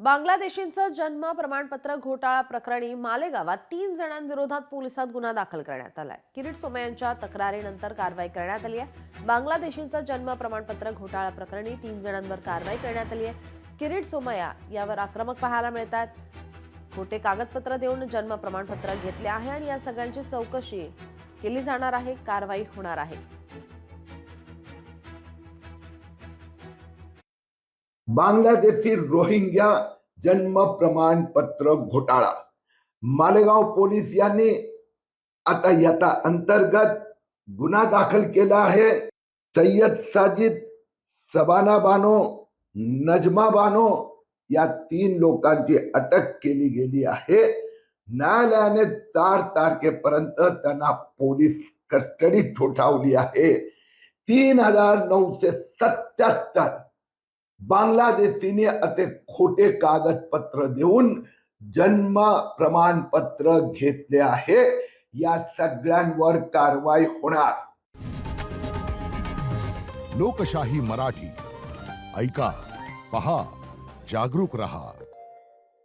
बांगलादेशींचं जन्म प्रमाणपत्र घोटाळा प्रकरणी मालेगावात 3 जणांविरोधात पोलिसात गुन्हा दाखल करण्यात आलाय। किरीट सोमय्यांच्या तक्रारीनंतर कारवाई करण्यात आली आहे। बांगलादेशींचं जन्म प्रमाणपत्र घोटाळा प्रकरणी 3 जणांवर कारवाई करण्यात आली आहे। किरीट सोमय्या यावर आक्रमक पाहायला मिळतात। खोटे कागदपत्र देऊन जन्म प्रमाणपत्र घेतले आहे आणि या सगळ्यांची चौकशी केली जाणार आहे, कारवाई होणार आहे। बांग्लादेशी रोहिंग्या जन्म प्रमाणपत्र घोटाळा मालेगाव पोलीस यांनी आता याचा अंतर्गत गुन्हा दाखल केला आहे। सय्यद साजिद, शबाना बानो, नजमा बानो या 3 लोकांची अटक केली गेली आहे। न्यायालयाने 4 तारखेपर्यंत त्यांना पोलीस कस्टडीत ठोठावली आहे। 3977 बांगलादेशीने असे खोटे कागदपत्र देऊन जन्म प्रमाणपत्र घेतले आहे। या सगळ्यांवर कारवाई होणार। लोकशाही मराठी ऐका, पहा, जागरूक रहा।